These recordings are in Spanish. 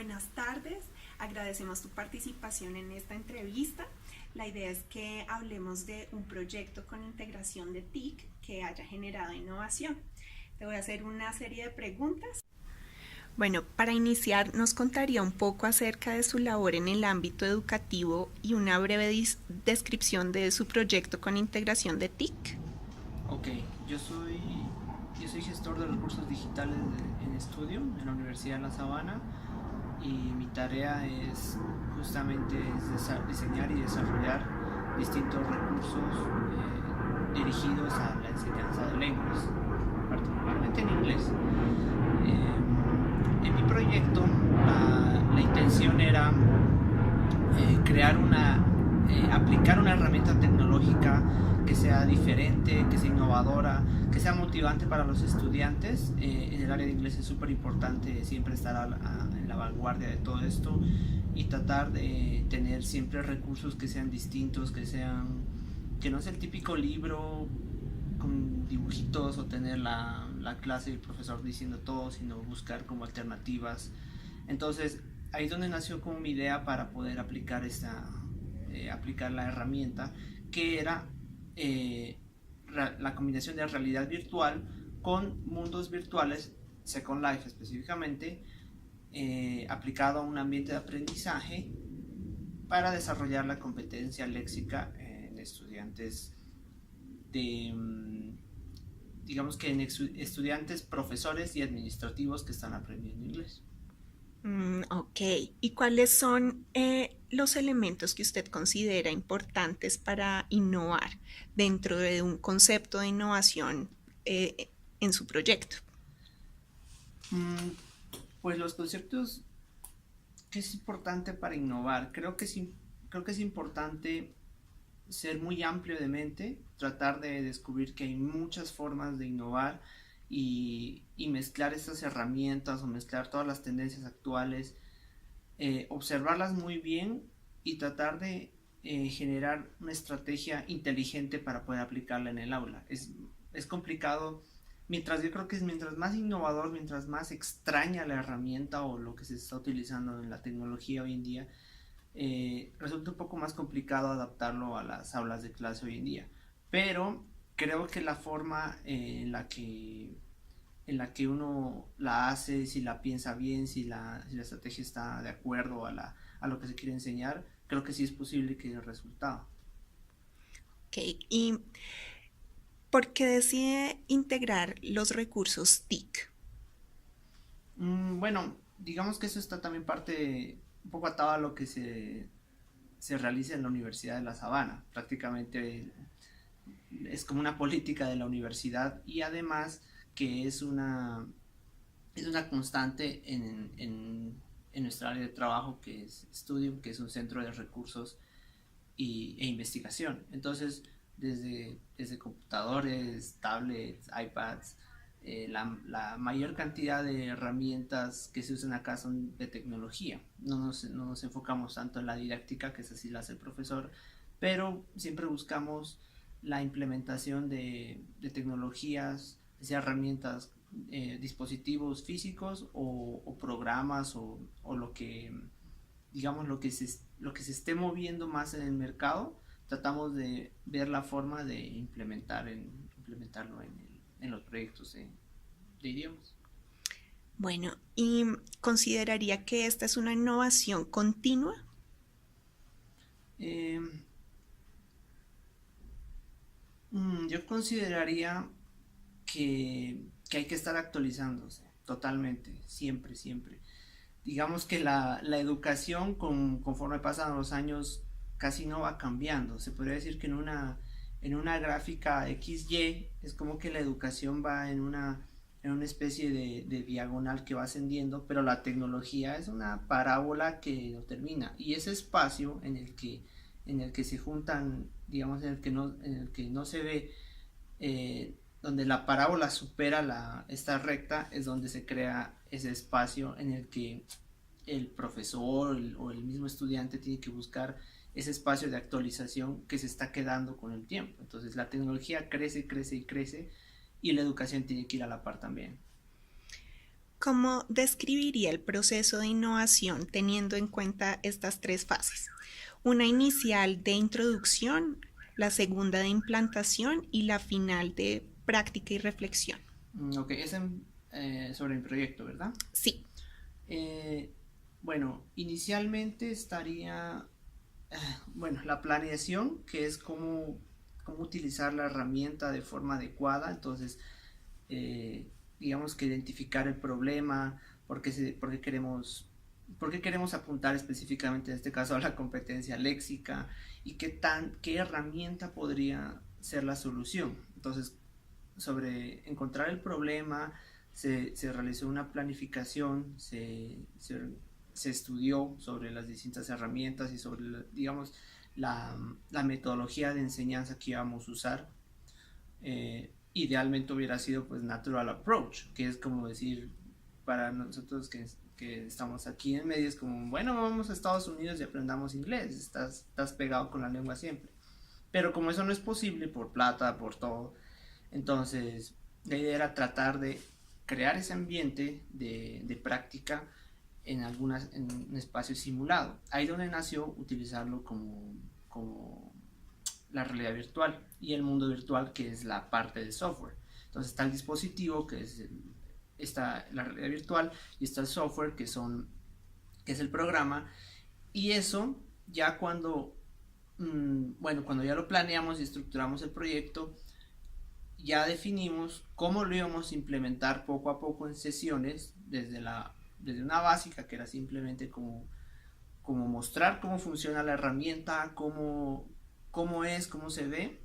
Buenas tardes, agradecemos tu participación en esta entrevista. La idea es que hablemos de un proyecto con integración de TIC que haya generado innovación. Te voy a hacer una serie de preguntas. Bueno, para iniciar, ¿nos contaría un poco acerca de su labor en el ámbito educativo y una breve descripción de su proyecto con integración de TIC? Ok, yo soy, yo soy gestor de recursos digitales en estudio en la Universidad de La Sabana y mi tarea es justamente diseñar y desarrollar distintos recursos dirigidos a la enseñanza de lenguas, particularmente en inglés. En mi proyecto la intención era aplicar una herramienta tecnológica que sea diferente, que sea innovadora, que sea motivante para los estudiantes. En el área de inglés es súper importante siempre estar en la vanguardia de todo esto y tratar de tener siempre recursos que sean distintos, que no sea el típico libro con dibujitos o tener la clase y el profesor diciendo todo, sino buscar como alternativas. Entonces, ahí es donde nació como mi idea para poder aplicar la herramienta, que era la combinación de realidad virtual con mundos virtuales, Second Life específicamente, aplicado a un ambiente de aprendizaje para desarrollar la competencia léxica en estudiantes de, digamos que en estudiantes, profesores y administrativos que están aprendiendo inglés. Ok, ¿y cuáles son los elementos que usted considera importantes para innovar dentro de un concepto de innovación en su proyecto? Mm, pues los conceptos que es importante para innovar, creo que es importante ser muy amplio de mente, tratar de descubrir que hay muchas formas de innovar y mezclar estas herramientas o mezclar todas las tendencias actuales, observarlas muy bien y tratar de generar una estrategia inteligente para poder aplicarla en el aula. Es complicado, yo creo que es mientras más innovador, mientras más extraña la herramienta o lo que se está utilizando en la tecnología hoy en día, resulta un poco más complicado adaptarlo a las aulas de clase hoy en día. Pero creo que la forma en la que uno la hace, si la piensa bien, si la estrategia está de acuerdo a lo que se quiere enseñar, creo que sí es posible que dé el resultado. Ok, ¿y por qué decide integrar los recursos TIC? Bueno, digamos que eso está también un poco atado a lo que se realiza en la Universidad de La Sabana. Prácticamente es como una política de la universidad y además que es una constante en nuestra área de trabajo, que es Studium, que es un centro de recursos e investigación. Entonces, desde computadores, tablets, iPads, la mayor cantidad de herramientas que se usan acá son de tecnología. No nos enfocamos tanto en la didáctica, que esa sí la hace el profesor, pero siempre buscamos la implementación de tecnologías, de herramientas, dispositivos físicos o programas o lo que, digamos, lo que se esté moviendo más en el mercado, tratamos de ver la forma de implementarlo en los proyectos de idiomas. Bueno, ¿y consideraría que esta es una innovación continua? Eh, yo consideraría que hay que estar actualizándose totalmente, siempre, siempre. Digamos que la educación conforme pasan los años casi no va cambiando. Se podría decir que en una gráfica XY es como que la educación va en una especie de diagonal que va ascendiendo, pero la tecnología es una parábola que no termina. Y ese espacio en el que se juntan, digamos, en el que no se ve, donde la parábola supera esta recta, es donde se crea ese espacio en el que el profesor o el mismo estudiante tiene que buscar ese espacio de actualización que se está quedando con el tiempo. Entonces la tecnología crece, crece y crece y la educación tiene que ir a la par también. ¿Cómo describiría el proceso de innovación teniendo en cuenta estas tres fases? Una inicial de introducción, la segunda de implantación y la final de práctica y reflexión. Ok, sobre el proyecto, ¿verdad? Sí. Eh, bueno, inicialmente estaría, bueno, la planeación, que es cómo utilizar la herramienta de forma adecuada. Entonces, digamos que identificar el problema, por qué queremos apuntar específicamente en este caso a la competencia léxica y qué herramienta podría ser la solución. Entonces, sobre encontrar el problema, se realizó una planificación, se estudió sobre las distintas herramientas y sobre, digamos, la metodología de enseñanza que íbamos a usar. Idealmente hubiera sido pues natural approach, que es como decir para nosotros que estamos aquí en medio, es como, bueno, vamos a Estados Unidos y aprendamos inglés, estás pegado con la lengua siempre. Pero como eso no es posible por plata, por todo, entonces la idea era tratar de crear ese ambiente de práctica en un espacio simulado. Ahí donde nació utilizarlo como la realidad virtual y el mundo virtual, que es la parte del software. Entonces está el dispositivo, que está la realidad virtual, y está el software, que es el programa. Y eso ya cuando ya lo planeamos y estructuramos el proyecto, ya definimos cómo lo íbamos a implementar poco a poco en sesiones, desde una básica, que era simplemente como mostrar cómo funciona la herramienta, cómo se ve,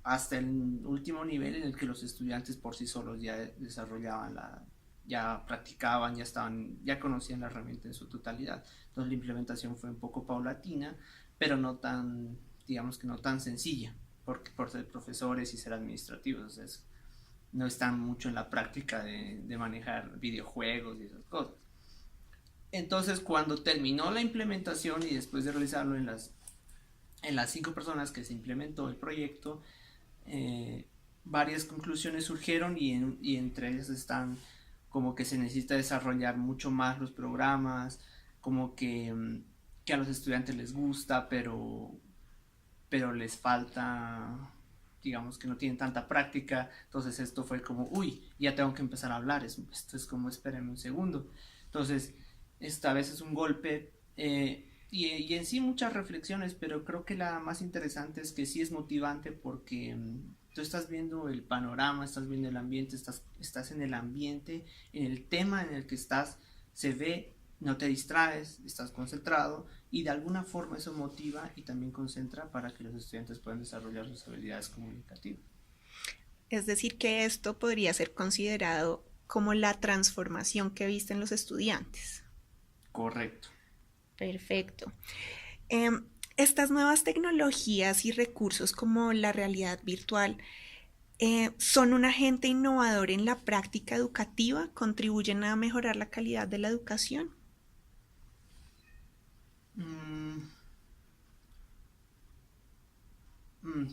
hasta el último nivel en el que los estudiantes por sí solos ya desarrollaban ya practicaban, ya conocían la herramienta en su totalidad. Entonces la implementación fue un poco paulatina, pero digamos que no tan sencilla, porque por ser profesores y ser administrativos, no están mucho en la práctica de manejar videojuegos y esas cosas. Entonces, cuando terminó la implementación y después de realizarlo en las 5 personas que se implementó el proyecto, varias conclusiones surgieron y entre ellas están como que se necesita desarrollar mucho más los programas, como que a los estudiantes les gusta, pero les falta, digamos que no tienen tanta práctica. Entonces esto fue como, uy, ya tengo que empezar a hablar, esto es como, espérenme un segundo. Entonces, esta vez es un golpe, y en sí muchas reflexiones, pero creo que la más interesante es que sí es motivante porque tú estás viendo el panorama, estás viendo el ambiente, estás en el ambiente, en el tema en el que estás, se ve, no te distraes, estás concentrado y de alguna forma eso motiva y también concentra para que los estudiantes puedan desarrollar sus habilidades comunicativas. Es decir, que esto podría ser considerado como la transformación que viste en los estudiantes. Correcto. Perfecto. Estas nuevas tecnologías y recursos como la realidad virtual son un agente innovador en la práctica educativa, contribuyen a mejorar la calidad de la educación.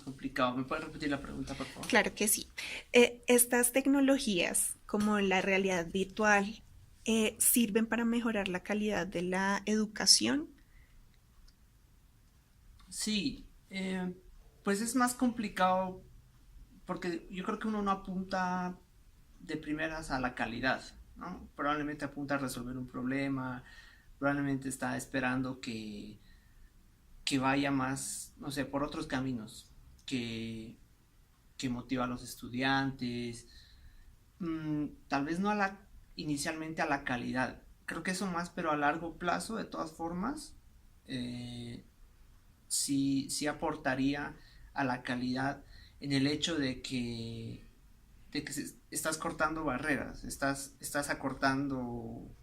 Complicado. ¿Me puedes repetir la pregunta, por favor? Claro que sí. Estas tecnologías como la realidad virtual sirven para mejorar la calidad de la educación. Sí, pues es más complicado porque yo creo que uno no apunta de primeras a la calidad, ¿no? Probablemente apunta a resolver un problema, probablemente está esperando que vaya más, no sé, por otros caminos, que motiva a los estudiantes, tal vez no inicialmente a la calidad, creo que eso más, pero a largo plazo, de todas formas, eh, sí aportaría a la calidad en el hecho de que estás cortando barreras, estás acortando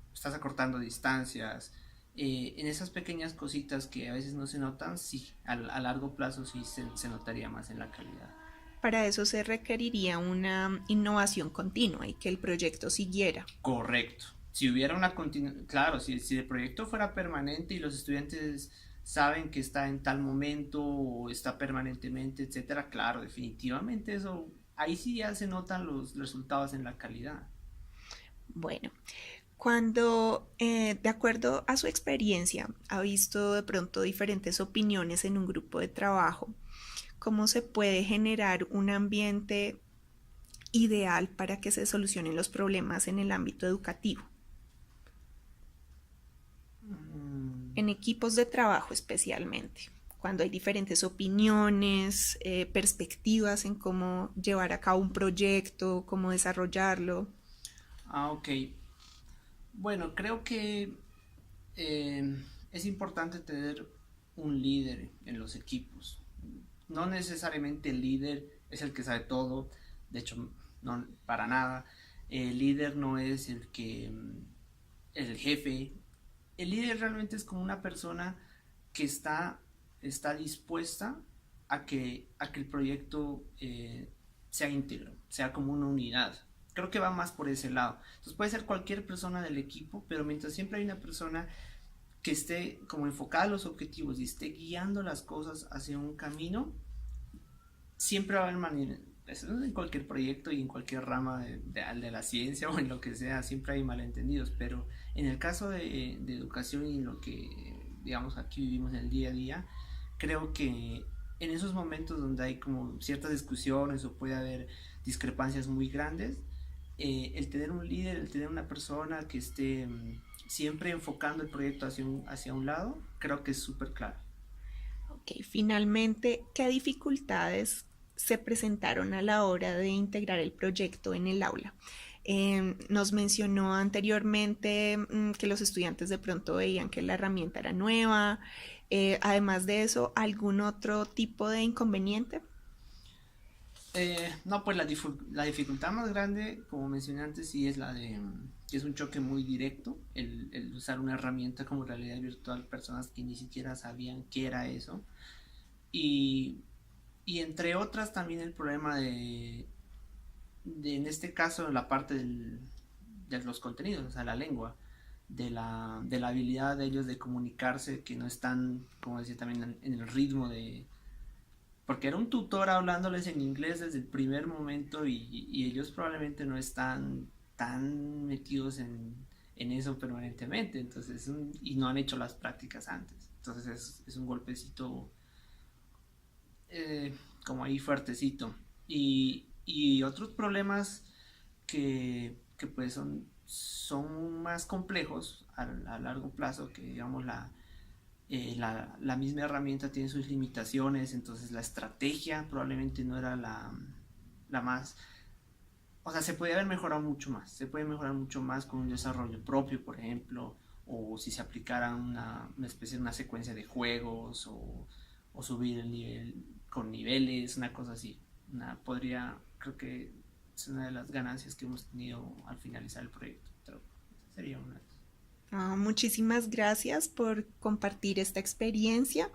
distancias, en esas pequeñas cositas que a veces no se notan, sí, a largo plazo sí se notaría más en la calidad. Para eso se requeriría una innovación continua y que el proyecto siguiera. Correcto. Si hubiera claro, si el proyecto fuera permanente y los estudiantes saben que está en tal momento o está permanentemente, etcétera, claro, definitivamente eso, ahí sí ya se notan los resultados en la calidad. Bueno, Cuando, de acuerdo a su experiencia, ha visto de pronto diferentes opiniones en un grupo de trabajo, ¿cómo se puede generar un ambiente ideal para que se solucionen los problemas en el ámbito educativo? Mm, En equipos de trabajo especialmente, cuando hay diferentes opiniones, perspectivas en cómo llevar a cabo un proyecto, cómo desarrollarlo. ok. Bueno, creo que es importante tener un líder en los equipos. No necesariamente el líder es el que sabe todo, de hecho, no para nada. El líder no es el que el jefe. El líder realmente es como una persona que está dispuesta a que el proyecto sea íntegro, sea como una unidad. Creo que va más por ese lado. Entonces puede ser cualquier persona del equipo, pero mientras siempre hay una persona que esté como enfocada a los objetivos y esté guiando las cosas hacia un camino, siempre va a haber manera. Eso en cualquier proyecto y en cualquier rama de la ciencia o en lo que sea, siempre hay malentendidos, pero en el caso de educación y en lo que, digamos, aquí vivimos en el día a día, creo que en esos momentos donde hay como ciertas discusiones o puede haber discrepancias muy grandes, el tener un líder, el tener una persona que esté siempre enfocando el proyecto hacia un lado, creo que es súper claro. Ok, finalmente, ¿qué dificultades se presentaron a la hora de integrar el proyecto en el aula? Nos mencionó anteriormente que los estudiantes de pronto veían que la herramienta era nueva. Además de eso, ¿algún otro tipo de inconveniente? No, pues la dificultad más grande, como mencioné antes, sí es la de que es un choque muy directo, el usar una herramienta como realidad virtual, personas que ni siquiera sabían qué era eso. Y, y entre otras también el problema en este caso, la parte de los contenidos, o sea, la lengua, de la habilidad de ellos de comunicarse, que no están, como decía también, en el ritmo porque era un tutor hablándoles en inglés desde el primer momento y ellos probablemente no están tan metidos en eso permanentemente, entonces, y no han hecho las prácticas antes, entonces es un golpecito como ahí fuertecito. Y otros problemas que pues son más complejos a largo plazo, que digamos la misma herramienta tiene sus limitaciones, entonces la estrategia probablemente no era la más. O sea, se puede haber mejorado mucho más, se puede mejorar mucho más con un desarrollo propio, por ejemplo, o si se aplicara una especie de una secuencia de juegos, o subir el nivel con niveles, una cosa así. Creo que es una de las ganancias que hemos tenido al finalizar el proyecto. Pero esa sería una. Muchísimas gracias por compartir esta experiencia.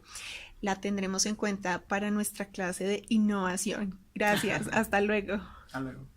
La tendremos en cuenta para nuestra clase de innovación. Gracias. Hasta luego. Hasta luego.